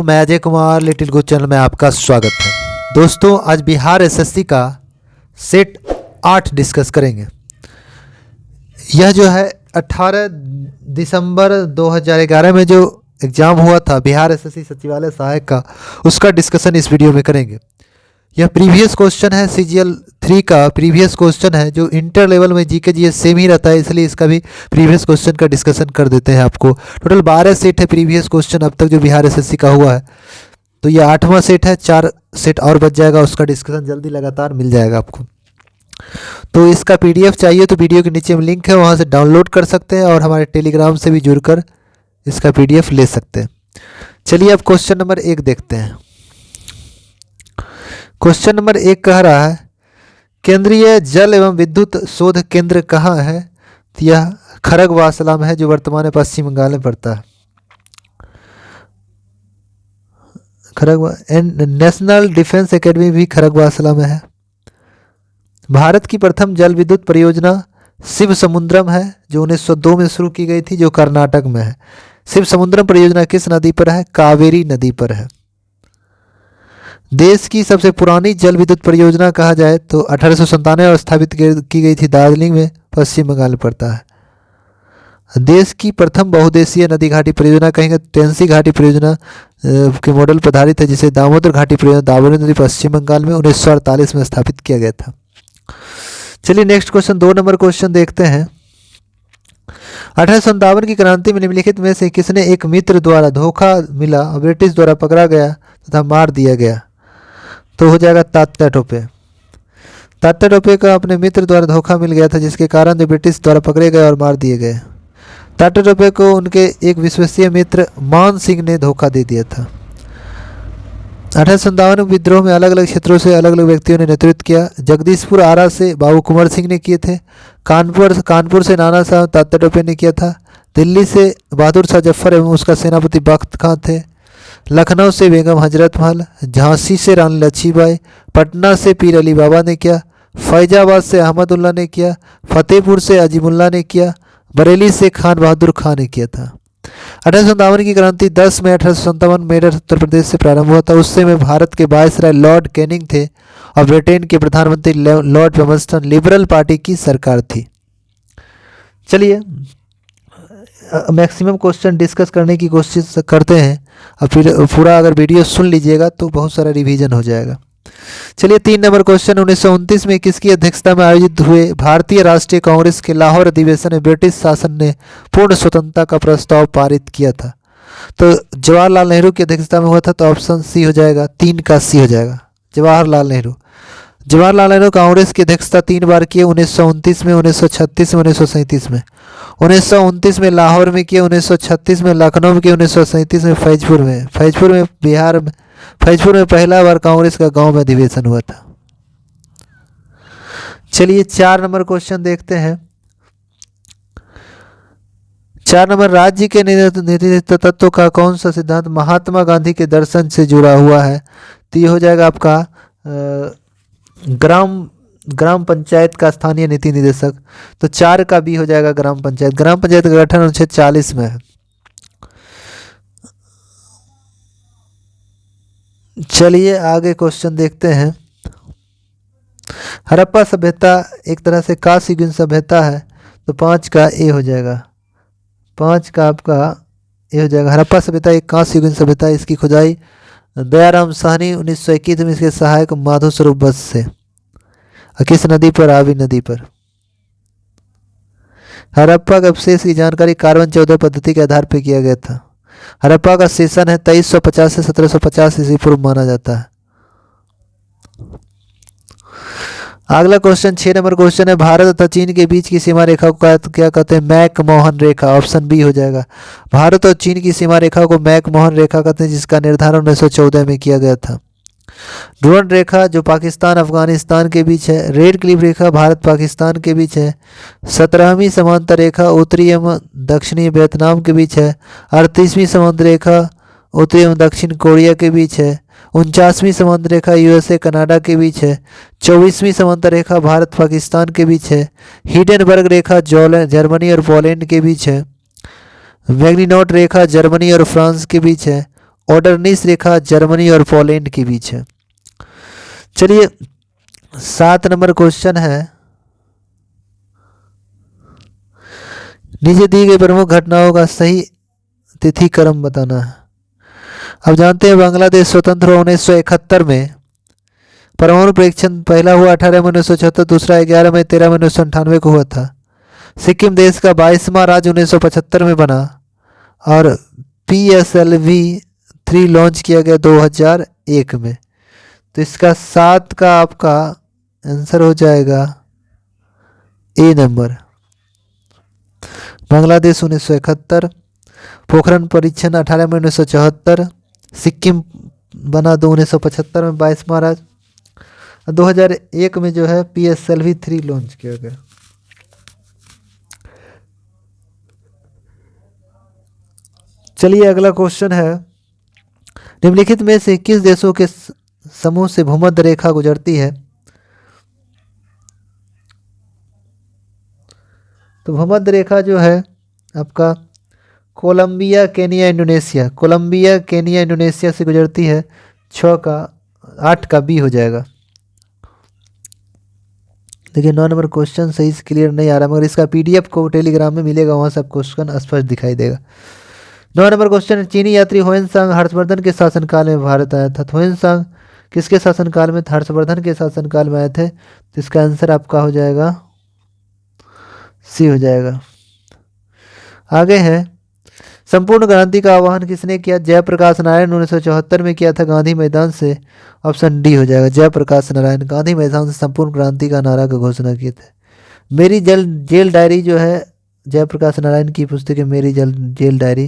मैं Ajay Kumar little good channel में आपका स्वागत है। दोस्तों, आज बिहार एसएससी का सेट 8 डिस्कस करेंगे। यह जो है 18 दिसंबर 2011 में जो एग्ज़ाम हुआ था बिहार एसएससी सचिवालय सहायक का, उसका डिस्कशन इस वीडियो में करेंगे। यह प्रीवियस क्वेश्चन है, CGL 3 का प्रीवियस क्वेश्चन है, जो इंटर लेवल में जीके जीएस सेम ही रहता है, इसलिए इसका भी प्रीवियस क्वेश्चन का डिस्कशन कर देते हैं आपको। टोटल 12 सेट है प्रीवियस क्वेश्चन अब तक जो बिहार एसएससी का हुआ है, तो ये 8वां सेट है। 4 सेट और बच जाएगा, उसका डिस्कशन जल्दी लगातार मिल जाएगा आपको। तो इसका PDF चाहिए तो वीडियो के नीचे में लिंक है, वहाँ से डाउनलोड कर सकते हैं और हमारे टेलीग्राम से भी जुड़कर इसका PDF ले सकते हैं। चलिए अब क्वेश्चन नंबर 1 देखते हैं। क्वेश्चन नंबर 1 कह रहा है, केंद्रीय जल एवं विद्युत शोध केंद्र कहाँ है? तो यह खड़गवासला में है, जो वर्तमान में पश्चिम बंगाल में पड़ता है। नेशनल डिफेंस एकेडमी भी खड़गवासला में है। भारत की प्रथम जल विद्युत परियोजना शिव समुद्रम है, जो 1902 में शुरू की गई थी, जो कर्नाटक में है। शिव समुद्रम परियोजना किस नदी पर है? कावेरी नदी पर है। देश की सबसे पुरानी जल विद्युत परियोजना कहा जाए तो 1897 में स्थापित की गई थी, दार्जिलिंग में, पश्चिम बंगाल में पड़ता है। देश की प्रथम बहुउद्देशीय नदी घाटी परियोजना कहेंगे टेंसी घाटी परियोजना के मॉडल पर आधारित है, जिसे दामोदर घाटी परियोजना दावरी नदी पश्चिम बंगाल में 1948 में स्थापित किया गया था। चलिए नेक्स्ट क्वेश्चन, 2 नंबर क्वेश्चन देखते हैं। 1857 की क्रांति में निम्नलिखित में से किसने एक मित्र द्वारा धोखा मिला और ब्रिटिश द्वारा पकड़ा गया तथा मार दिया गया? तो हो जाएगा तात्या टोपे। तात्या टोपे का अपने मित्र द्वारा धोखा मिल गया था, जिसके कारण जो ब्रिटिश द्वारा पकड़े गए और मार दिए गए। तात्या टोपे को उनके एक विश्वसनीय मित्र मान सिंह ने धोखा दे दिया था। 1857 विद्रोह में अलग अलग क्षेत्रों से अलग अलग व्यक्तियों ने नेतृत्व किया। जगदीशपुर आरा से बाबू कुंवर सिंह ने किए थे। कानपुर से नाना साहब तात्या टोपे ने किया था। दिल्ली से बहादुर शाह जफर एवं उसका सेनापति बख्त खां थे। लखनऊ से बेगम हजरत महल, झांसी से रानी लक्ष्मीबाई, पटना से पीर अली बाबा ने किया, फैजाबाद से अहमदुल्ला ने किया, फतेहपुर से अजीमुल्ला ने किया, बरेली से खान बहादुर खां ने किया था। 1857 की क्रांति 10 मई 1857 मेरठ उत्तर प्रदेश से प्रारंभ हुआ था। उससे में भारत के वायसराय लॉर्ड कैनिंग थे और ब्रिटेन के प्रधानमंत्री लॉर्ड पमस्टन। लिबरल पार्टी की सरकार थी। चलिए मैक्सिमम क्वेश्चन डिस्कस करने की कोशिश करते हैं और फिर पूरा अगर वीडियो सुन लीजिएगा तो बहुत सारा रिवीजन हो जाएगा। चलिए 3 नंबर क्वेश्चन, 1929 में किसकी अध्यक्षता में आयोजित हुए भारतीय राष्ट्रीय कांग्रेस के लाहौर अधिवेशन में ब्रिटिश शासन ने पूर्ण स्वतंत्रता का प्रस्ताव पारित किया था? तो जवाहरलाल नेहरू की अध्यक्षता में हुआ था, तो ऑप्शन सी हो जाएगा, 3 का सी हो जाएगा, जवाहरलाल नेहरू। जवाहरलाल नेहरू कांग्रेस की अध्यक्षता 3 बार किए, 1929 में, 1936 में, 1937 में। 1929 में लाहौर में किए, 1936 में लखनऊ में किए, 1937 में फैजपुर में बिहार में फैजपुर में पहला बार कांग्रेस का गांव में अधिवेशन हुआ था। चलिए 4 नंबर क्वेश्चन देखते हैं। 4 नंबर, राज्य के नीति तत्वों का कौन सा सिद्धांत महात्मा गांधी के दर्शन से जुड़ा हुआ है? तो ये हो जाएगा आपका ग्राम पंचायत का स्थानीय नीति निदेशक। तो 4 का बी हो जाएगा ग्राम पंचायत। ग्राम पंचायत का गठन अनुच्छेद 40 में है। चलिए आगे क्वेश्चन देखते हैं। हड़प्पा सभ्यता एक तरह से कांस्य युगीन सभ्यता है, तो 5 का ए हो जाएगा। 5 का आपका ए हो जाएगा। हड़प्पा सभ्यता एक कांस्य युगीन सभ्यता है। इसकी खुदाई दयाराम साहनी 1921 में इसके सहायक माधव स्वरूप बस से। किस नदी पर? रावी नदी पर। हड़प्पा के अवशेष की जानकारी कार्बन 14 पद्धति के आधार पर किया गया था। हड़प्पा का सेशन है 2350 से 1750 ईस्वी पूर्व माना जाता है। अगला क्वेश्चन 6 नंबर क्वेश्चन है, भारत तथा चीन के बीच की सीमा रेखा को क्या कहते हैं? मैक-मोहन रेखा। ऑप्शन बी हो जाएगा। भारत और चीन की सीमा रेखा को मैक-मोहन रेखा कहते हैं, जिसका निर्धारण 1914 में किया गया था। ड्रोन रेखा जो पाकिस्तान अफगानिस्तान के बीच है। रेड क्लिफ रेखा भारत पाकिस्तान के बीच है। 17वीं समांतर रेखा उत्तरी एवं दक्षिणी वियतनाम के बीच है। 38वीं समांतर रेखा उत्तरी एवं दक्षिण कोरिया के बीच है। 49वीं समांतर रेखा USA कनाडा के बीच है। 24वीं समांतर रेखा भारत पाकिस्तान के बीच है। हिडेनबर्ग रेखा जर्मनी और पोलैंड के बीच है। मैग्नीनॉट रेखा जर्मनी और फ्रांस के बीच है। ऑर्डरनीस रेखा जर्मनी और पोलैंड के बीच है। चलिए 7 नंबर क्वेश्चन है, नीचे दी गई प्रमुख घटनाओं का सही तिथि क्रम बताना है। अब जानते हैं बांग्लादेश स्वतंत्र हुआ 1971 में। परमाणु परीक्षण पहला हुआ 18 मई 1974, दूसरा 11 मई 13 मई 1998 को हुआ था। सिक्किम देश का 22वां राज्य 1975 में बना और PSLV-3 लॉन्च किया गया 2001 में। तो इसका 7 का आपका आंसर हो जाएगा ए नंबर। बांग्लादेश 1971, पोखरण परीक्षण 18 मई 1974, सिक्किम बना 1975 में 22वां राज्य, 2001 में जो है PSLV-3 लॉन्च किया गया। चलिए अगला क्वेश्चन है, निम्नलिखित में से किस देशों के समूह से भूमध्य रेखा गुजरती है? तो भूमध्य रेखा जो है आपका Colombia Kenya Indonesia, Colombia Kenya Indonesia से गुजरती है। 8 का बी हो जाएगा। देखिए 9 नंबर क्वेश्चन सही से क्लियर नहीं आ रहा, मगर इसका PDF को टेलीग्राम में मिलेगा, वहाँ सब क्वेश्चन स्पष्ट दिखाई देगा। 9 नंबर क्वेश्चन, चीनी यात्री ह्वेनसांग हर्षवर्धन के शासनकाल में भारत आया था। ह्वेनसांग किसके शासनकाल में? हर्षवर्धन के शासनकाल में आए थे। तो इसका आंसर आपका हो जाएगा सी हो जाएगा। आगे है, संपूर्ण क्रांति का आह्वान किसने किया? जयप्रकाश नारायण 1974 में किया था गांधी मैदान से। ऑप्शन डी हो जाएगा। जयप्रकाश नारायण गांधी मैदान से संपूर्ण क्रांति का नारा का घोषणा किए थे। मेरी जेल डायरी जो है जयप्रकाश नारायण की पुस्तक है, मेरी जेल डायरी।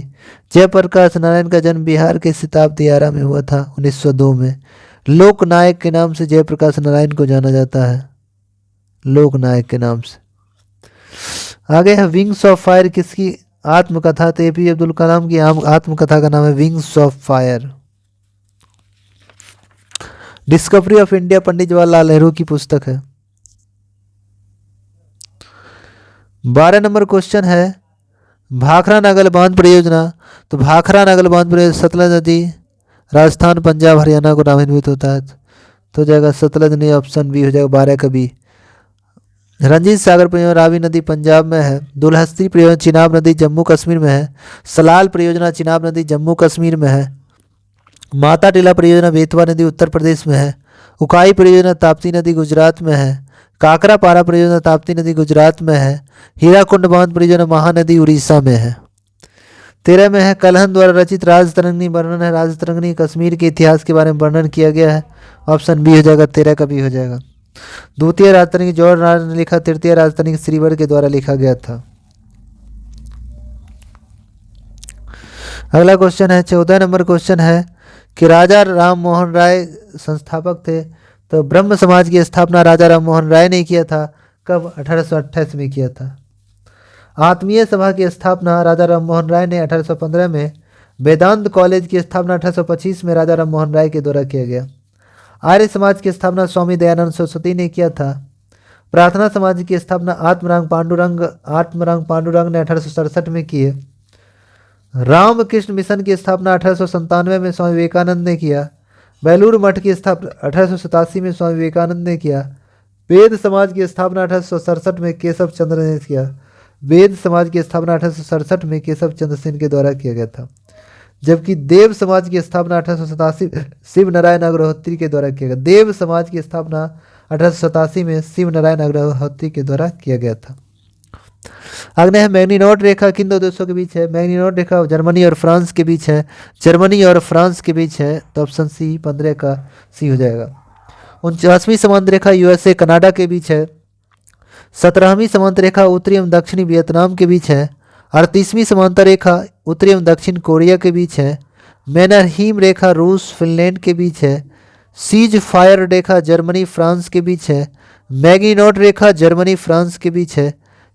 जयप्रकाश नारायण का जन्म बिहार के सिताब आरा में हुआ था 1902 में। लोक नायक के नाम से जयप्रकाश नारायण को जाना जाता है, लोक नायक के नाम से। आगे है, विंग्स ऑफ फायर किसकी आत्मकथा? तो APJ अब्दुल कलाम की आत्मकथा का नाम है wings of fire. Discovery of India Pandit Jawaharlal Nehru की पुस्तक है। 12 नंबर क्वेश्चन है, भाखरा नागल बांध परियोजना। तो भाखरा नागल बांध परियोजना सतलज नदी राजस्थान पंजाब हरियाणा को नामांकित होता है। तो जाएगा सतलज नहीं, ऑप्शन बी हो जाएगा 12 का बी। रंजीत सागर परियोजना रावी नदी पंजाब में है। दुलहस्ती परियोजना चिनाब नदी जम्मू कश्मीर में है। सलाल परियोजना चिनाब नदी जम्मू कश्मीर में है। माता टीला परियोजना बेतवा नदी उत्तर प्रदेश में है। उकाई परियोजना ताप्ती नदी गुजरात में है। काकरा पारा परियोजना ताप्ती नदी गुजरात में है। हीराकुंड बांध परियोजना महानदी उड़ीसा में है। 13 में है, कलहन द्वारा रचित राजतरंगिणी वर्णन है। राजतरंगिणी कश्मीर के इतिहास के बारे में वर्णन किया गया है। ऑप्शन बी हो जाएगा, 13 का बी हो जाएगा। द्वितीय राजतरंगी जौहर राज ने लिखा, तृतीय राजतरंगी श्रीवर के द्वारा लिखा गया था। अगला क्वेश्चन है, 14 नंबर क्वेश्चन है कि राजा राम मोहन राय संस्थापक थे। तो ब्रह्म समाज की स्थापना राजा राम मोहन राय ने किया था। कब? 1828 में किया था। आत्मीय सभा की स्थापना राजा राम मोहन राय ने 1815 में। वेदांत कॉलेज की स्थापना 1825 में राजा राम मोहन राय के द्वारा किया गया। आर्य समाज की स्थापना स्वामी दयानंद सरस्वती ने किया था। प्रार्थना समाज की स्थापना आत्मराम पांडुरंग ने 1867 में की है। रामकृष्ण मिशन की स्थापना 1897 में स्वामी विवेकानंद ने किया। बेलूर मठ की स्थापना 1887 में स्वामी विवेकानंद ने किया। वेद समाज की स्थापना 1867 में केशव चंद्र ने किया। वेद समाज की स्थापना 1867 में केशव चंद्र सेन के द्वारा किया गया था। जबकि देव समाज की स्थापना 1887 शिव नारायण अग्रहोत्री के द्वारा किया गया। देव समाज की स्थापना 1887 में शिव नारायण अग्रहोत्री के द्वारा किया गया था। अगले है, मैग्नीनॉट रेखा किन दो देशों के बीच है? मैग्नीनॉट रेखा जर्मनी और फ्रांस के बीच है। जर्मनी और फ्रांस के बीच है। तो ऑप्शन सी 15 का सी हो जाएगा। 49वीं समांतर रेखा USA कनाडा के बीच है। 17वीं समांतर रेखा उत्तरी एवं दक्षिणी वियतनाम के बीच है। 38वीं समांतर रेखा उत्तरी एवं दक्षिण कोरिया के बीच है। मैनरहीम रेखा रूस फिनलैंड के बीच है। सीज फायर रेखा जर्मनी फ्रांस के बीच है। मैग्नीनॉट रेखा जर्मनी फ्रांस के बीच है।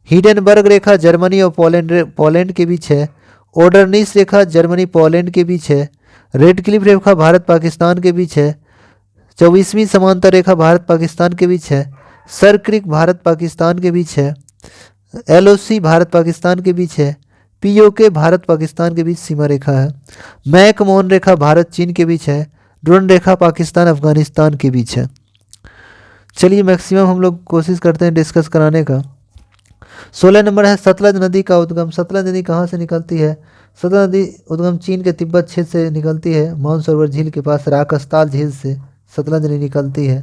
हिडेनबर्ग रेखा जर्मनी और पोलैंड के बीच है। ओडरनिस रेखा जर्मनी पोलैंड के बीच है। रेड क्लिफ रेखा भारत पाकिस्तान के बीच है। 24वीं समांतर रेखा भारत पाकिस्तान के बीच है। सर क्रिक भारत पाकिस्तान के बीच है। LOC भारत पाकिस्तान के बीच है। पीओके भारत पाकिस्तान के बीच सीमा रेखा है। मैक मोहन रेखा भारत चीन के बीच है। ड्रोन रेखा पाकिस्तान अफगानिस्तान के बीच है। चलिए मैक्सिमम हम लोग कोशिश करते हैं डिस्कस कराने का। 16 नंबर है सतलज नदी का उद्गम। सतलज नदी कहाँ से निकलती है? सतलज नदी उद्गम चीन के तिब्बत क्षेत्र से निकलती है। मानसरोवर झील के पास राकस्थाल झील से सतलज नदी निकलती है।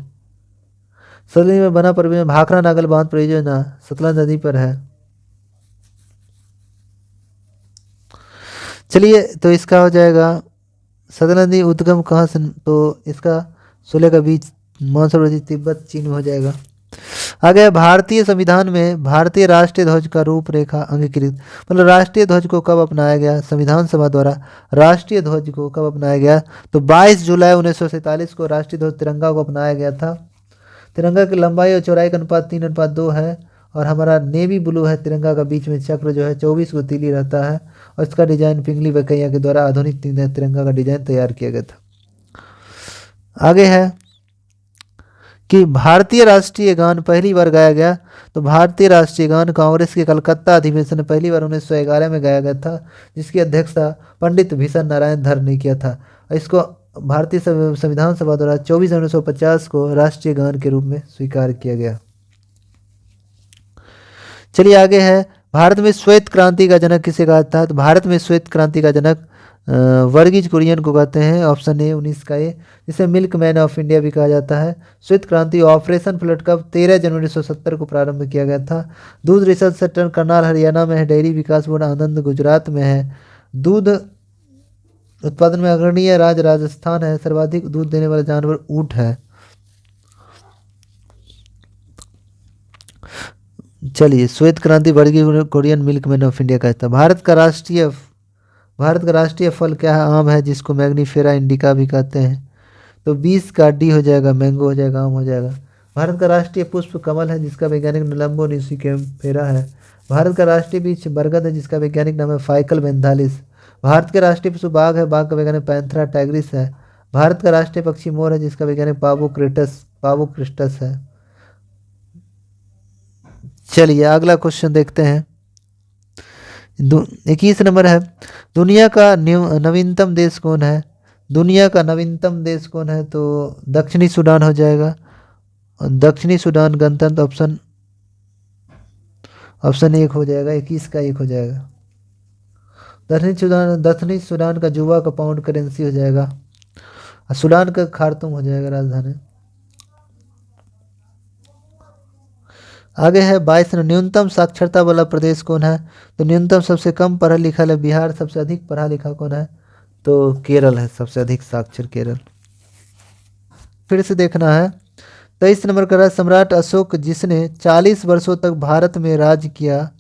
सतलज में बना परियोजना भाखड़ा नागल बांध परियोजना सतलज नदी पर है। चलिए तो इसका हो जाएगा सतलज नदी उद्गम कहाँ से, तो इसका 16 का बीच मानसरोवर झील तिब्बत चीन में हो जाएगा। आगे भारतीय संविधान में भारतीय राष्ट्रीय ध्वज का रूपरेखा अंगीकृत, मतलब राष्ट्रीय ध्वज को कब अपनाया गया? संविधान सभा द्वारा राष्ट्रीय ध्वज को कब अपनाया गया? तो 22 जुलाई 1947 को राष्ट्रीय ध्वज तिरंगा को अपनाया गया था। तिरंगा की लंबाई और चौड़ाई का अनुपात 3:2 है और हमारा नेवी ब्लू है। तिरंगा का बीच में चक्र जो है 24 को तीली रहता है और इसका डिजाइन पिंगली वकैया के द्वारा आधुनिक तिरंगा का डिजाइन तैयार किया गया था। आगे है कि भारतीय राष्ट्रीय गान पहली बार गाया गया, तो भारतीय राष्ट्रीय गान कांग्रेस के कलकत्ता अधिवेशन में पहली बार 1911 में गाया गया था, जिसकी अध्यक्षता पंडित भीषण नारायण धर ने किया था। इसको भारतीय संविधान सभा द्वारा 24 जनवरी 1950 को राष्ट्रीय गान के रूप में स्वीकार किया गया। चलिए आगे है भारत में श्वेत क्रांति का जनक किसे कहा था? तो भारत में श्वेत क्रांति का जनक वर्गीज कुरियन को कहते हैं। ऑप्शन ए 19 का ए, जिसे मिल्क मैन ऑफ इंडिया भी कहा जाता है। श्वेत क्रांति ऑपरेशन फ्लड कब 13 जनवरी 1970 को प्रारंभ किया गया था। दूध रिसर्च सेंटर करनाल हरियाणा में है। डेयरी विकास बोर्ड आनंद गुजरात में है। दूध उत्पादन में अग्रणीय राज्य राजस्थान है। सर्वाधिक दूध देने वाला जानवर ऊंट है। चलिए श्वेत क्रांति Verghese Kurien milk man of India कहता है। भारत का राष्ट्रीय फल क्या है? आम है, जिसको मैग्नीफेरा इंडिका भी कहते हैं। तो 20 का डी हो जाएगा, मैंगो हो जाएगा, आम हो जाएगा। भारत का राष्ट्रीय पुष्प कमल है, जिसका वैज्ञानिक निलंबो निशिगेरा है। भारत का राष्ट्रीय वृक्ष बरगद है, जिसका वैज्ञानिक नाम है फाइकल बेंथालिस। भारत के राष्ट्रीय पशु बाघ है, बाघ का वैज्ञानिक पैंथरा टाइग्रिस है। भारत का राष्ट्रीय पक्षी मोर है, जिसका वैज्ञानिक पावो क्रिस्टस है। चलिए अगला क्वेश्चन देखते हैं। 21 नंबर है दुनिया का नवीनतम देश कौन है? दुनिया का नवीनतम देश कौन है? तो दक्षिणी सूडान हो जाएगा। दक्षिणी सूडान गणतंत्र ऑप्शन 1 हो जाएगा। 21 का 1 हो जाएगा। दक्षिणी सूडान का जुबा का पाउंड करेंसी हो जाएगा। सूडान का खार्तूम हो जाएगा राजधानी। आगे है 22 न्यूनतम साक्षरता वाला प्रदेश कौन है? तो न्यूनतम सबसे कम पढ़ा लिखा है बिहार। सबसे अधिक पढ़ा लिखा कौन है? तो केरल है, सबसे अधिक साक्षर केरल। फिर से देखना है 23 नंबर का सम्राट अशोक, जिसने 40 वर्षों तक भारत में राज किया,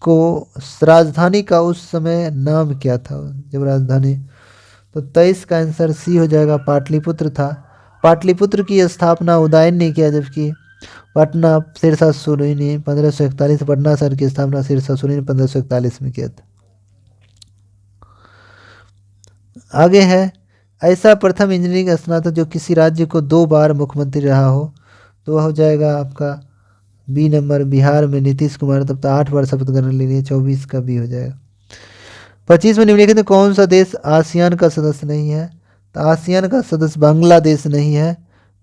को राजधानी का उस समय नाम क्या था? जब राजधानी, तो 23 का आंसर सी हो जाएगा, पाटलिपुत्र था। पाटलिपुत्र की स्थापना उदयन ने किया, जबकि पटना शेरशाह सूरी ने 1541। पटना शहर की स्थापना शेरशाह सूरी ने 1541 में किया था। आगे है ऐसा प्रथम इंजीनियरिंग स्नातक जो किसी राज्य को 2 बार मुख्यमंत्री रहा हो, तो वह हो जाएगा आपका बी नंबर, बिहार में नीतीश कुमार। तब तो 8 बार शपथ ग्रहण ले लिए। 24 का बी हो जाएगा। 25 में निम्नलिखित में कौन सा देश आसियान का सदस्य नहीं है? तो आसियान का सदस्य बांग्लादेश नहीं है,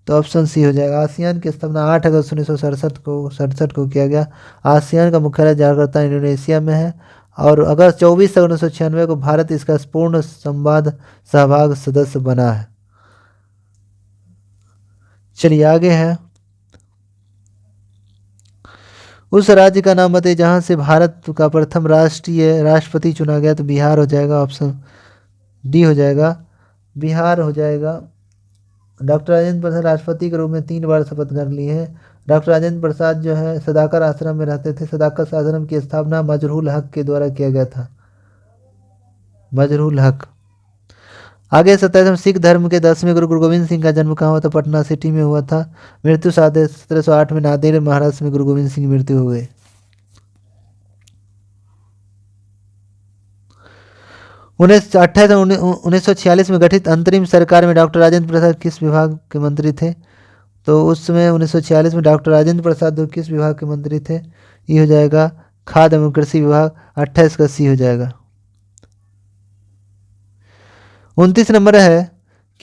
तो ऑप्शन सी हो जाएगा। आसियान की स्थापना 8 अगस्त 1967 को किया गया। आसियान का मुख्यालय जकार्ता इंडोनेशिया में है और अगस्त 24 अगस्त 1996 को भारत इसका पूर्ण संवाद सहभाग सदस्य बना है। चलिए आगे है उस राज्य का नाम बताइए जहां से भारत का प्रथम राष्ट्रपति चुना गया, तो बिहार हो जाएगा। ऑप्शन डी हो जाएगा, बिहार हो जाएगा। डॉक्टर राजेंद्र प्रसाद राष्ट्रपति के रूप में 3 बार शपथ ग्रहण लिए हैं। डॉक्टर राजेंद्र प्रसाद जो है सदाकत आश्रम में रहते थे। सदाकत आश्रम की स्थापना मजरूल हक के द्वारा किया गया था। मजरूल हक। आगे 27 सिख धर्म के 10वें गुरु गोविंद सिंह का जन्म कहाँ हुआ था? पटना सिटी में हुआ था। मृत्यु 1708 में नांदेड़ महाराष्ट्र में गुरु गोविंद सिंह की मृत्यु हो गई। 1946 में गठित अंतरिम सरकार में डॉक्टर राजेंद्र प्रसाद किस विभाग के मंत्री थे? तो उस समय 1946 में डॉक्टर राजेंद्र प्रसाद किस विभाग के मंत्री थे? ये हो जाएगा खाद्य एवं कृषि विभाग। 28 का सी हो जाएगा। 29 नंबर है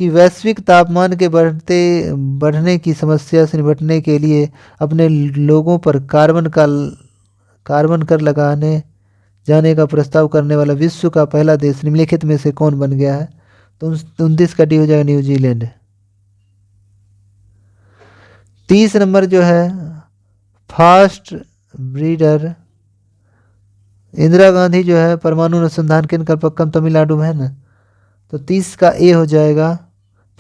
कि वैश्विक तापमान के बढ़ने की समस्या से निपटने के लिए अपने लोगों पर कार्बन कर लगाने जाने का प्रस्ताव करने वाला विश्व का पहला देश निम्नलिखित में से कौन बन गया है? तो 29 का डी हो जाएगा न्यूजीलैंड। 30 नंबर जो है फास्ट ब्रीडर इंदिरा गांधी जो है परमाणु अनुसंधान केंद्र कलपक्कम तमिलनाडु में है ना, तो 30 का ए हो जाएगा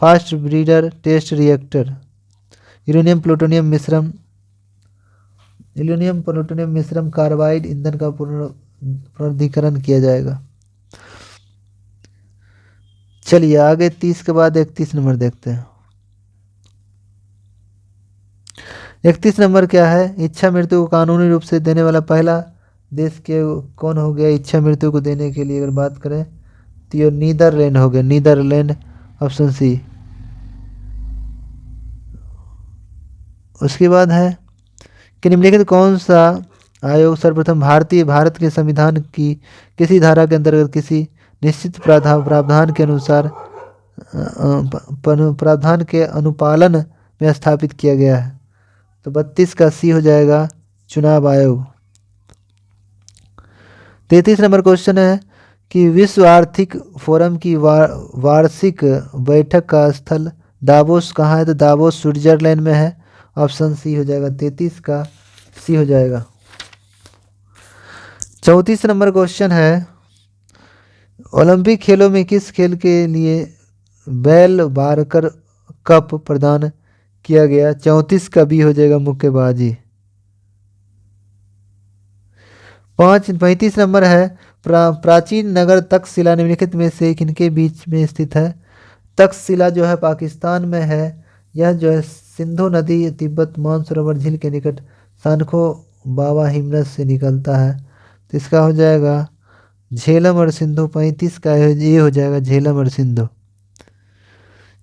fast breeder test reactor. Uranium plutonium मिश्रम कार्बाइड ईंधन का पुनर्दीकरण किया जाएगा। चलिए आगे 30 के बाद 31 नंबर देखते हैं। 31 नंबर क्या है? इच्छा मृत्यु को कानूनी रूप से देने वाला पहला देश के कौन हो गया? इच्छा मृत्यु को देने के लिए अगर बात करें तो ये नीदरलैंड हो गया, नीदरलैंड, ऑप्शन सी। उसके बाद है कि निम्नलिखित कौन सा आयोग सर्वप्रथम भारत के संविधान की किसी धारा के अंतर्गत किसी निश्चित प्रावधान के अनुसार प्रावधान के अनुपालन में स्थापित किया गया है? तो 32 का सी हो जाएगा चुनाव आयोग। 33 नंबर क्वेश्चन है कि विश्व आर्थिक फोरम की वार्षिक बैठक का स्थल दावोस कहाँ है? तो दावोस स्विट्जरलैंड में है। ऑप्शन सी हो जाएगा। 33 का सी हो जाएगा। 34 नंबर क्वेश्चन है ओलंपिक खेलों में किस खेल के लिए बेल बारकर कप प्रदान किया गया? 34 का बी हो जाएगा मुक्केबाजी। 35 नंबर है प्राचीन नगर तक्षशिला निम्नलिखित में से किनके बीच में स्थित है? तक्षशिला जो है पाकिस्तान में है। यह जो है सिंधु नदी तिब्बत मानसरोवर झील के निकट सानखो बाबा हिमनद से निकलता है। तो इसका हो जाएगा झेलम और सिंधु। 35 का ये हो जाएगा झेलम और सिंधु।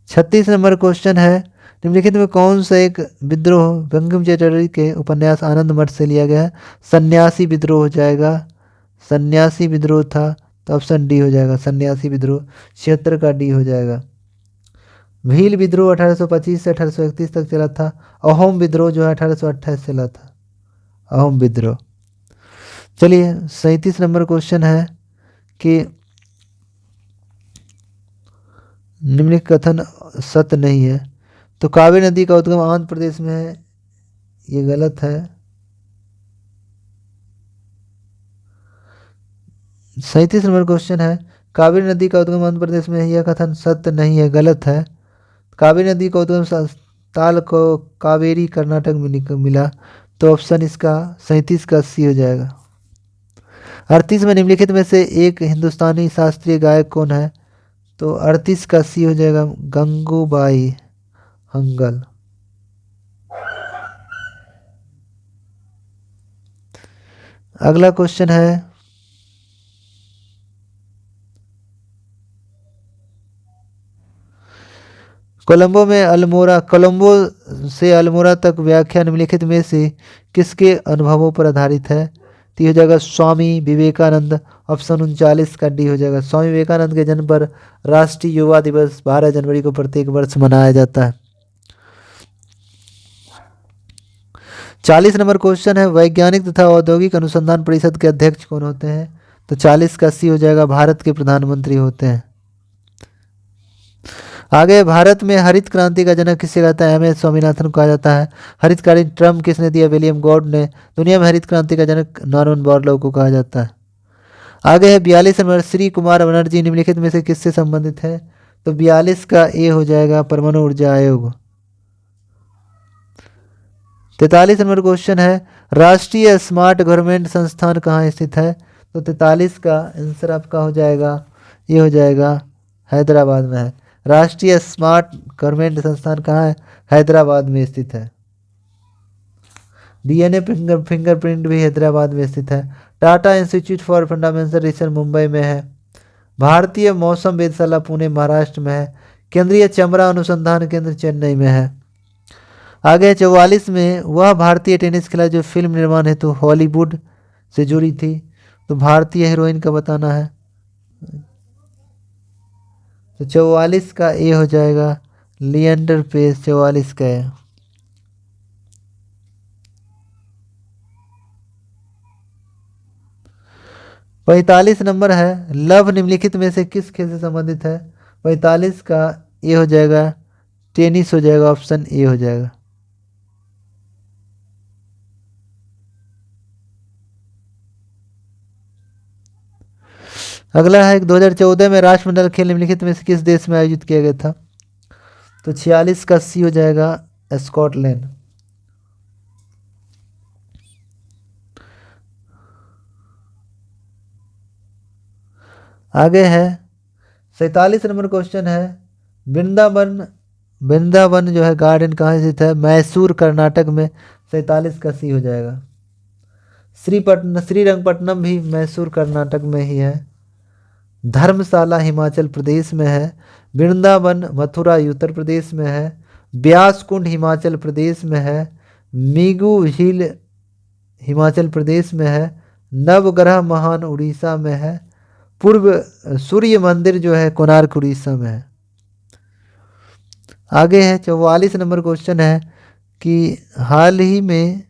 36 नंबर क्वेश्चन है निम्नलिखित में कौन सा एक विद्रोह बंकिम चटर्जी के उपन्यास आनंद मठ से लिया गया है? सन्यासी विद्रोह हो जाएगा। सन्यासी विद्रोह था तो ऑप्शन डी हो जाएगा सन्यासी विद्रोह। 76 का डी हो जाएगा। भील विद्रोह 1825 से 1831 तक चला था। अहोम विद्रोह जो है 1828 चला था। अहोम विद्रोह। चलिए 37 नंबर क्वेश्चन है कि निम्नलिखित कथन सत्य नहीं है। तो कावेरी नदी का उद्गम आंध्र प्रदेश में है, ये गलत है। 37 नंबर क्वेश्चन है कावेरी नदी का उद्गम आंध्र प्रदेश में है, यह कथन सत्य नहीं है, गलत है। कावेरी नदी का उद्गम ताल को कावेरी कर्नाटक में मिला। तो ऑप्शन इसका 37 का सी हो जाएगा। 38 में निम्नलिखित में से एक हिंदुस्तानी शास्त्रीय गायक कौन है? तो 38 का सी हो जाएगा गंगूबाई हंगल। अगला क्वेश्चन है कोलंबो से अल्मोड़ा तक व्याख्या निम्नलिखित में से किसके अनुभवों पर आधारित है? तो हो जाएगा स्वामी विवेकानंद। ऑप्शन 39 का डी हो जाएगा। स्वामी विवेकानंद के जन्म पर राष्ट्रीय युवा दिवस 12 जनवरी को प्रत्येक वर्ष मनाया जाता है। 40 नंबर क्वेश्चन है वैज्ञानिक तथा औद्योगिक अनुसंधान परिषद के अध्यक्ष कौन होते हैं? तो 40 का सी हो जाएगा भारत के प्रधानमंत्री होते हैं। आगे भारत में हरित क्रांति का जनक किसे कहता है? एम.एस. स्वामीनाथन को कहा जाता है। हरित क्रांति टर्म किसने दिया? विलियम गॉड ने। दुनिया में हरित क्रांति का जनक नॉर्मन बोरलॉग को कहा जाता है। आगे है 42 नंबर श्री कुमार बनर्जी निम्नलिखित में से किससे संबंधित है? तो 42 का ए हो जाएगा परमाणु ऊर्जा आयोग। 43 नंबर क्वेश्चन है राष्ट्रीय स्मार्ट गवर्नमेंट संस्थान कहाँ स्थित है? तो 43 का आंसर आपका हो जाएगा ये हो जाएगा हैदराबाद में है। राष्ट्रीय स्मार्ट गवर्नमेंट संस्थान कहाँ है? हैदराबाद में स्थित है। डीएनए फिंगरप्रिंट भी हैदराबाद में स्थित है। Tata institute for fundamental research Mumbai में है। भारतीय मौसम वेधशाला पुणे महाराष्ट्र में है। केंद्रीय चमड़ा अनुसंधान केंद्र चेन्नई में है। आगे 44 में वह भारतीय टेनिस खिलाड़ी जो फिल्म निर्माण हेतु हॉलीवुड से जुड़ी थी? तो भारतीय हीरोइन का बताना है। तो 44 का ए हो जाएगा, लिएंडर पेस 44 का है। पैंतालीस नंबर है, लव निम्नलिखित में से किस खेल से संबंधित है? 45 का ए हो जाएगा, टेनिस हो जाएगा, ऑप्शन ए हो जाएगा। अगला है 2014 में राष्ट्रमंडल खेल निम्नलिखित में से किस देश में आयोजित किया गया था? तो 46 का सी हो जाएगा, स्कॉटलैंड। आगे है 47 नंबर क्वेश्चन है, वृंदावन जो है गार्डन कहाँ स्थित है? मैसूर कर्नाटक में। 47 का सी हो जाएगा। श्रीरंगपट्टनम भी मैसूर कर्नाटक में ही है। धर्मशाला हिमाचल प्रदेश में है। वृंदावन मथुरा उत्तर प्रदेश में है। ब्यास कुंड हिमाचल प्रदेश में है। मिगू झील हिमाचल प्रदेश में है। नवग्रह महान उड़ीसा में है। पूर्व सूर्य मंदिर जो है कोणार्क उड़ीसा में है। आगे है 44 नंबर क्वेश्चन है कि हाल ही में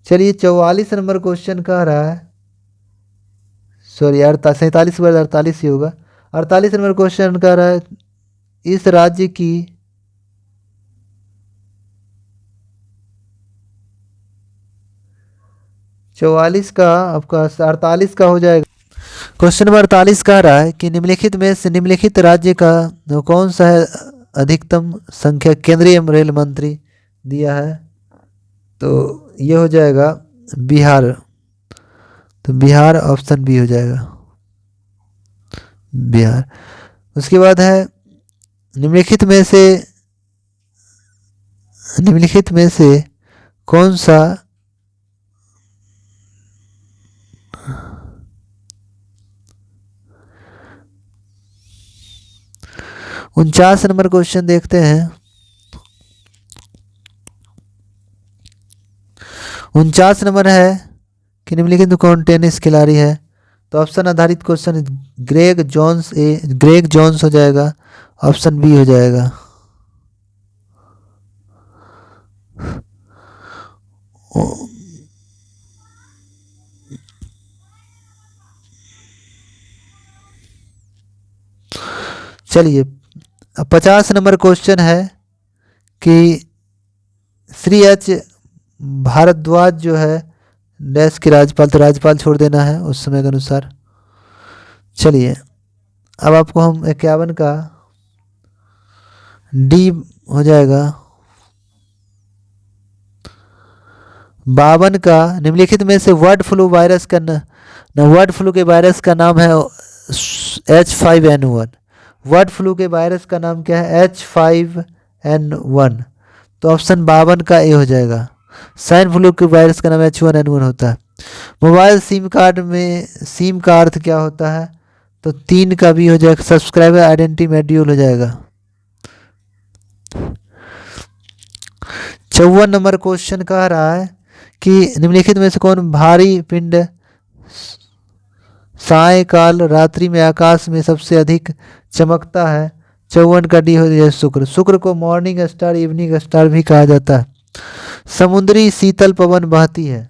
चलिए 44 नंबर क्वेश्चन कह रहा है, सॉरी 47 बार 48 ही होगा। 48 नंबर क्वेश्चन कह रहा है, इस राज्य की चौवालीस का आपका 48 का हो जाएगा। क्वेश्चन नंबर 48 कह रहा है कि निम्नलिखित में से निम्नलिखित राज्य का कौन सा है अधिकतम संख्या केंद्रीय रेल मंत्री दिया है? तो ये हो जाएगा बिहार। तो बिहार ऑप्शन बी हो जाएगा, बिहार। उसके बाद है निम्नलिखित में से कौन सा 49 नंबर क्वेश्चन देखते हैं। 49 नंबर है कि निम्नलिखित कौन टेनिस खिलाड़ी है? तो ऑप्शन आधारित क्वेश्चन, ग्रेग जॉन्स हो जाएगा, ऑप्शन बी हो जाएगा। चलिए 50 नंबर क्वेश्चन है कि श्री एच भारद्वाज जो है देश के राज्यपाल, तो राज्यपाल छोड़ देना है उस समय के अनुसार। चलिए अब आपको हम 51 का डी हो जाएगा। 52 का निम्नलिखित में से बर्ड फ्लू के वायरस का नाम है H5N1। बर्ड फ्लू के वायरस का नाम क्या है? H5N1। तो ऑप्शन 52 का ए हो जाएगा। स्वाइन फ्लू के वायरस का नाम H1N1 होता है। मोबाइल सिम कार्ड में सिम का अर्थ क्या होता है? तो 3 का भी हो जाएगा, सब्सक्राइबर आइडेंटिटी मॉड्यूल हो जाएगा। 54 नंबर क्वेश्चन कह रहा है कि निम्नलिखित में से कौन भारी पिंड सायंकाल रात्रि में आकाश में सबसे अधिक चमकता है? 54 का डी हो जाए शुक्र को मॉर्निंग स्टार, इवनिंग स्टार भी कहा जाता है। समुद्री शीतल पवन बहती है।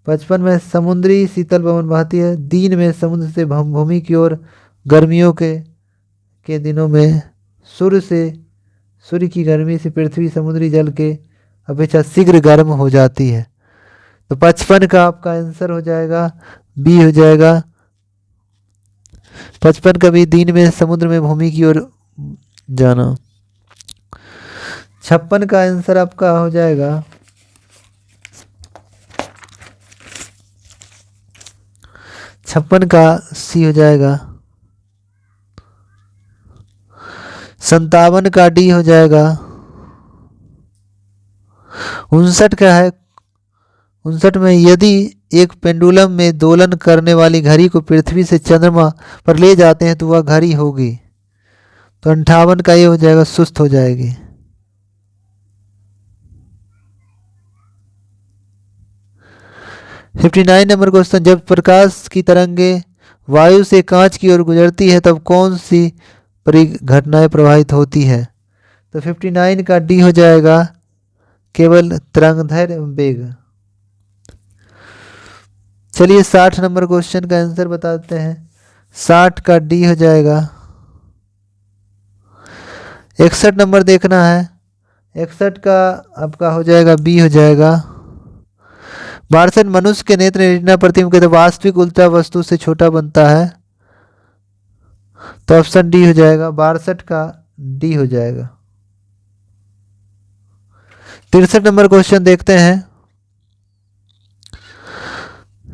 55 में समुद्री शीतल पवन बहती है दिन में समुद्र से भूमि की ओर। गर्मियों के दिनों में सूर्य की गर्मी से पृथ्वी समुद्री जल के अपेक्षा शीघ्र गर्म हो जाती है। तो 55 का आपका आंसर हो जाएगा, बी हो जाएगा। 55 का भी दिन में समुद्र में भूमि की ओर जाना। 56 का आंसर आपका हो जाएगा 56 का सी हो जाएगा। 57 का डी हो जाएगा। 59 का है, 59 में यदि एक पेंडुलम में दोलन करने वाली घड़ी को पृथ्वी से चंद्रमा पर ले जाते हैं तो वह घड़ी होगी। तो 58 का ये हो जाएगा, सुस्त हो जाएगी। 59 नंबर क्वेश्चन, जब प्रकाश की तरंगे वायु से कांच की ओर गुजरती है तब कौन सी परिघटनाएं प्रभावित होती है? तो 59 का डी हो जाएगा केवल तरंगदैर्घ्य एवं वेग। चलिए 60 नंबर क्वेश्चन का आंसर बताते हैं। 60 का डी हो जाएगा। 61 नंबर देखना है। 61 का आपका हो जाएगा बी हो जाएगा। बार्सन, मनुष्य के नेत्र रेटिना प्रतिबिंब के वास्तविक उल्टा वस्तु से छोटा बनता है। तो ऑप्शन डी हो जाएगा। 62 का डी हो जाएगा। 63 नंबर क्वेश्चन देखते हैं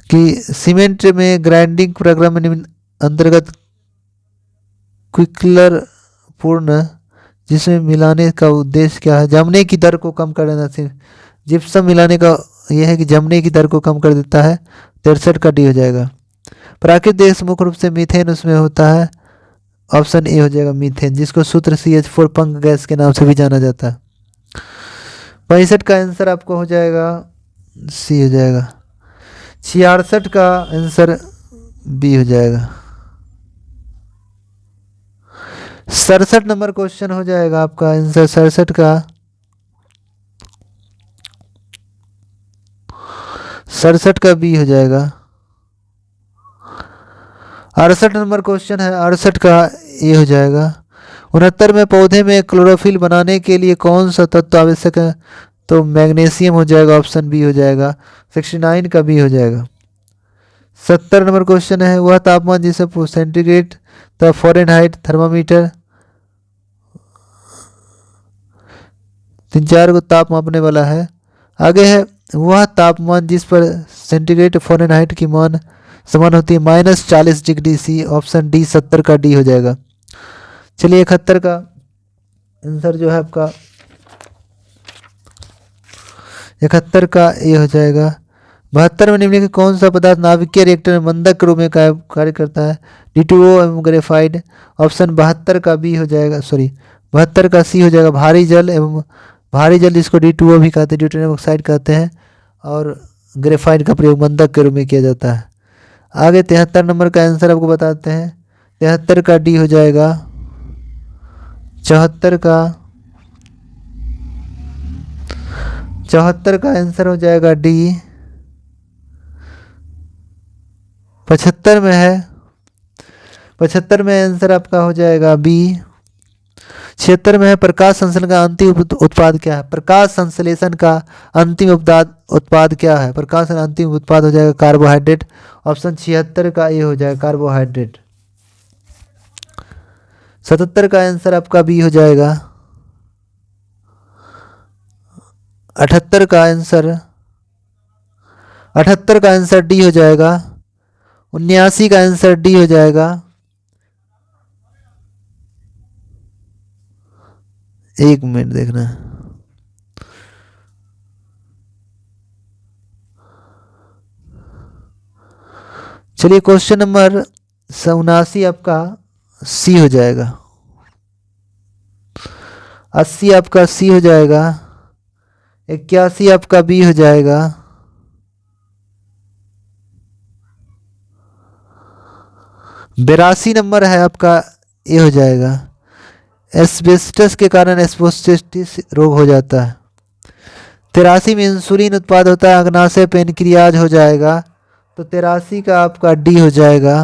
कि सीमेंट में ग्राइंडिंग प्रक्रम अंतर्गत क्विकलर पूर्ण जिसमें मिलाने का उद्देश्य क्या है? जमने की दर को कम कर देना। सिर्फ जिप्सम मिलाने का यह है कि जमने की दर को कम कर देता है। 63 का डी हो जाएगा। प्राकृतिक गैस मुख्य रूप से मीथेन उसमें होता है। ऑप्शन ए हो जाएगा मीथेन, जिसको सूत्र CH4 पंख गैस के नाम से भी जाना जाता है। 65 का आंसर आपको हो जाएगा सी हो जाएगा। 66 का आंसर बी हो जाएगा। 67 नंबर क्वेश्चन हो जाएगा आपका आंसर 67 का। 67 का बी हो जाएगा। 68 नंबर क्वेश्चन है। 68 का ए हो जाएगा। 69 में पौधे में क्लोरोफिल बनाने के लिए कौन सा तत्व आवश्यक है? तो मैग्नीशियम हो जाएगा। ऑप्शन बी हो जाएगा। 69 का बी हो जाएगा। 70 नंबर क्वेश्चन है, वह तापमान जिसे सेंटीग्रेड तथा फ़ारेनहाइट थर्मामीटर 3-4 को ताप मापने वाला है। आगे है, वह तापमान जिस पर सेंटीग्रेड फ़ारेनहाइट की मान समान होती है -40 डिग्री सी। ऑप्शन डी 70 का डी हो जाएगा। चलिए 71 का आंसर जो है आपका 71 का ए हो जाएगा। 72 में निम्नलिखित कौन सा पदार्थ नाभिकीय रिएक्टर में मंदक के रूप में कार्य करता है? D2O एवं ग्रेफाइड। ऑप्शन 72 का बी हो जाएगा। 72 का सी हो जाएगा। भारी जल एवं भारी जल जिसको D2O भी कहते हैं, ड्यूटेरियम ऑक्साइड कहते हैं, और ग्रेफाइड का प्रयोग मंदक के रूप में किया जाता है। आगे 73 नंबर का आंसर आपको बताते हैं। 73 का डी हो जाएगा। 74 का आंसर हो जाएगा डी। 75 में है। 75 में आंसर आपका हो जाएगा बी। 76 में है, प्रकाश संश्लेषण का अंतिम उत्पाद क्या है? प्रकाश संश्लेषण का अंतिम उत्पाद क्या है? प्रकाश अंतिम उत्पाद हो जाएगा कार्बोहाइड्रेट। ऑप्शन 76 का ए हो जाएगा कार्बोहाइड्रेट। 77 का आंसर आपका बी हो जाएगा। 78 का आंसर डी हो जाएगा। 79 का आंसर डी हो जाएगा। एक मिनट देखना है। चलिए क्वेश्चन नंबर 79 आपका सी हो जाएगा। 80 आपका सी हो जाएगा। 81 आपका बी हो जाएगा। 82 नंबर है आपका ए हो जाएगा। एस्बेस्टस के कारण एस्बेस्टिस रोग हो जाता है। 83 में इंसुलिन उत्पाद होता है, अग्नाशय पेनक्रियाज हो जाएगा। तो 83 का आपका डी हो जाएगा,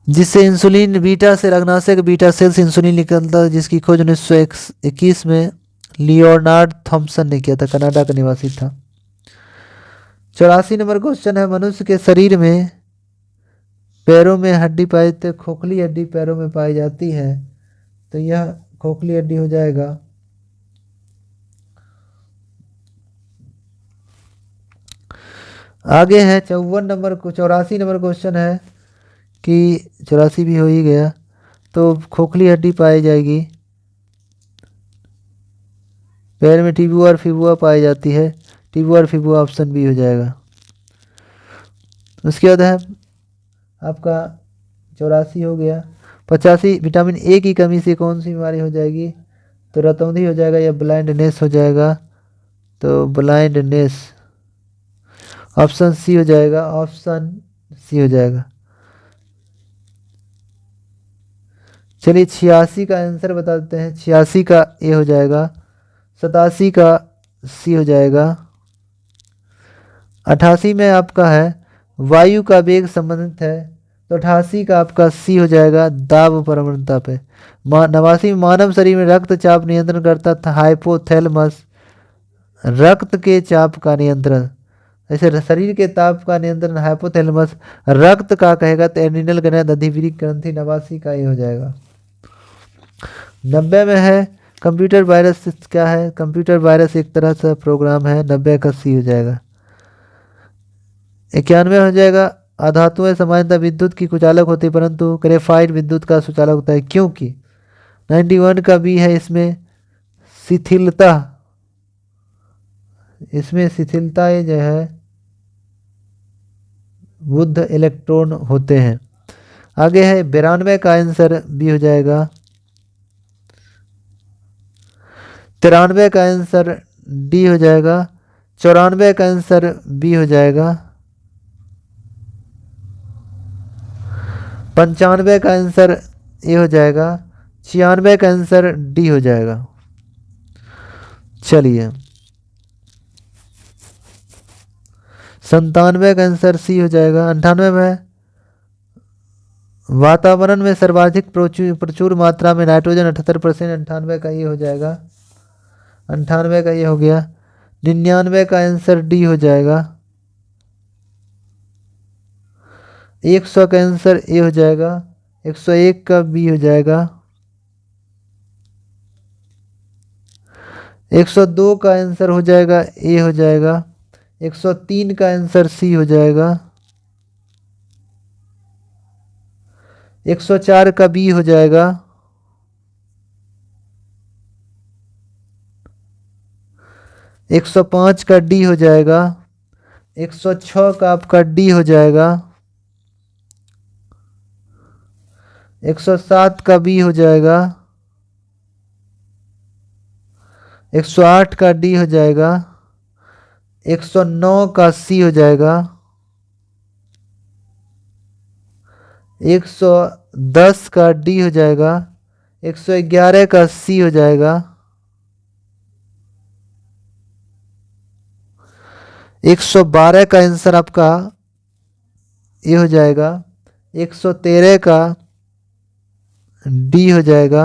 जिससे इंसुलिन बीटा से अग्नाशय के बीटा सेल से इंसुलिन निकलता है, जिसकी खोज 1921 में लियोनार्ड थॉम्सन ने किया था, कनाडा का निवासी था। 84 नंबर क्वेश्चन है, मनुष्य के शरीर में पैरों में हड्डी पाई जाती है, खोखली हड्डी पैरों में पाई जाती है, तो यह खोखली हड्डी हो जाएगा। आगे है 84 नंबर क्वेश्चन है कि 84 भी हो ही गया, तो खोखली हड्डी पाई जाएगी, पैर में टिबिया और फिबुआ पाई जाती है, टिबिया और फिबुआ ऑप्शन बी हो जाएगा। उसके बाद है आपका 84 हो गया। 85 विटामिन ए की कमी से कौन सी बीमारी हो जाएगी? तो रतौंधी हो जाएगा या ब्लाइंडनेस हो जाएगा, तो ब्लाइंडनेस। ऑप्शन सी हो जाएगा, ऑप्शन सी हो जाएगा। चलिए 86 का आंसर बता देते हैं। 86 का ए हो जाएगा, 87 का सी हो जाएगा, 88 में आपका है वायु का वेग संबंधित है, तो 88 का आपका सी हो जाएगा, दाब प्रवणता पे। 89 में मानव शरीर में रक्तचाप नियंत्रण करता था हाइपोथैलेमस, रक्त के चाप का नियंत्रण, ऐसे शरीर के ताप का नियंत्रण हाइपोथैलेमस, रक्त का कहेगा तो एड्रिनल ग्रंथि, अधिवृक्क ग्रंथि। 89 का ये हो जाएगा। 90 में है कंप्यूटर वायरस, क्या है? कंप्यूटर वायरस एक तरह से प्रोग्राम है। 90 का सी हो जाएगा। 91 हो जाएगा, अधातुएं सामान्यतः विद्युत की कुचालक होती है परंतु ग्रेफाइट विद्युत का सुचालक होता है, क्योंकि। 91 का भी है, इसमें शिथिलता, इसमें शिथिलता ये जो है बुद्ध इलेक्ट्रॉन होते हैं। आगे है 92 का आंसर बी हो जाएगा। 93 का आंसर डी हो जाएगा। 94 का आंसर बी हो जाएगा। 95 का आंसर ए हो जाएगा। 96 का आंसर डी हो जाएगा। चलिए 97 का आंसर सी हो जाएगा। 98 में वातावरण में सर्वाधिक प्रचुर मात्रा में नाइट्रोजन 78%, 98 का ये हो जाएगा। 98 का ये हो गया। 99 का आंसर डी हो जाएगा। 100 का आंसर ए हो जाएगा। 101 का बी हो जाएगा। 102 का आंसर हो जाएगा ए हो जाएगा। 103 का आंसर सी हो जाएगा। 104 का बी हो जाएगा। 105 का डी हो जाएगा। 106 का आपका डी हो जाएगा। 107 का बी हो जाएगा। 108 का डी हो जाएगा। 109 का सी हो जाएगा। 110 का डी हो जाएगा। 111 का सी हो जाएगा। 112 का आंसर आपका ये हो जाएगा। 113 का डी हो जाएगा।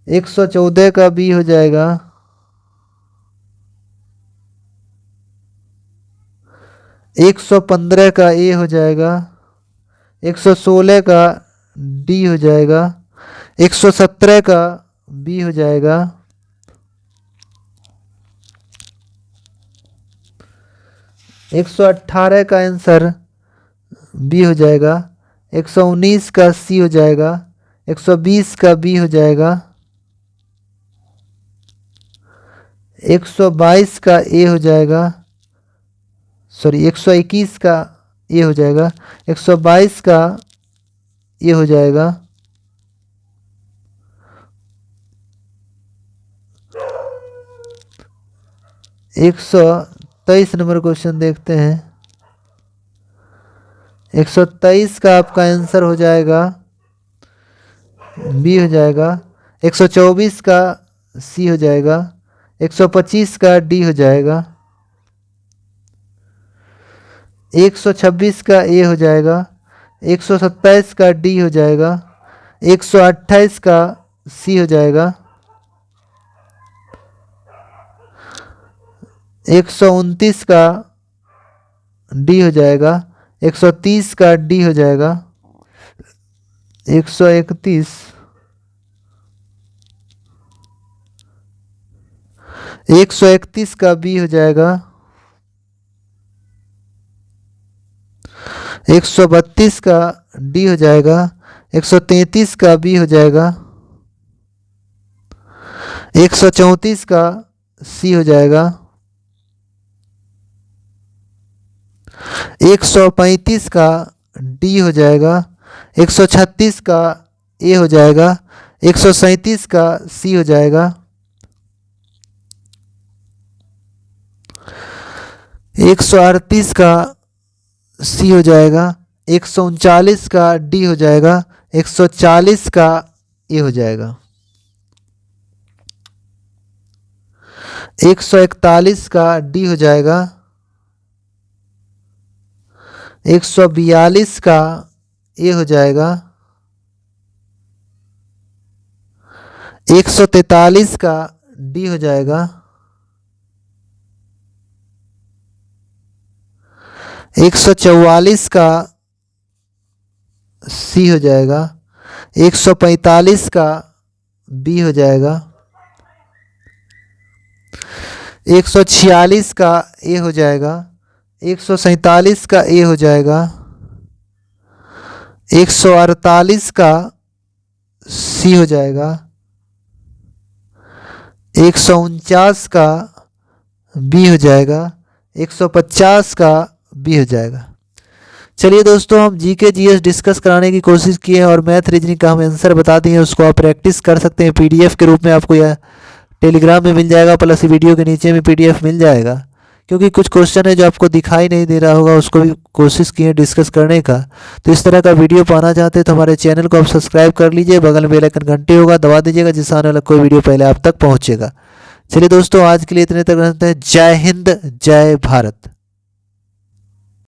114 का बी हो जाएगा। 115 का ए हो जाएगा। 116 का डी हो जाएगा। 117 का बी हो जाएगा। 118 का आंसर बी हो जाएगा। 119 का सी हो जाएगा। 120 का बी हो जाएगा। 122 का ए हो जाएगा। सॉरी 121 का ए हो जाएगा। 122 का ए हो जाएगा। 123 नंबर क्वेश्चन देखते हैं। 123 का आपका आंसर हो जाएगा बी हो जाएगा। 124 का सी हो जाएगा। 125 का डी हो जाएगा। 126 का ए हो जाएगा। 127 का डी हो जाएगा। 128 का सी हो जाएगा। 129 का डी हो जाएगा। 130 का डी हो जाएगा। 131 131 का बी हो जाएगा। 132 का डी हो जाएगा। 133 का बी हो जाएगा। 134 का सी हो जाएगा। 135 का डी हो जाएगा। 136 का ए हो जाएगा। 137 का सी हो जाएगा। 138 का सी हो जाएगा, 139 का डी हो जाएगा, 140 का ए हो जाएगा, 141 का डी हो जाएगा, 142 का ए हो जाएगा, 143 का डी हो जाएगा, 144 का सी हो जाएगा, 145 का बी हो जाएगा, 146 का ए हो जाएगा, 147 का ए हो जाएगा, 148 का सी हो जाएगा, 149 का बी हो जाएगा, 150 का बी हो जाएगा। चलिए दोस्तों, हम जीके जीएस डिस्कस कराने की कोशिश किए हैं और मैथ रीजनिंग का हम आंसर बता दिए हैं। उसको आप प्रैक्टिस कर सकते हैं, पीडीएफ के रूप में आपको यह टेलीग्राम में मिल जाएगा, प्लस वीडियो के नीचे में पीडीएफ मिल जाएगा। क्योंकि कुछ क्वेश्चन है जो आपको दिखाई नहीं दे रहा होगा, उसको भी कोशिश किए डिस्कस करने का। तो इस तरह का वीडियो पाना चाहते हैं तो हमारे चैनल को आप सब्सक्राइब कर लीजिए, बगल में बेल आइकन घंटे होगा दबा दीजिएगा, जिससे आने वाला कोई वीडियो पहले आप तक पहुँचेगा। चलिए दोस्तों, आज के लिए इतने तक रहते हैं। जय हिंद, जय भारत।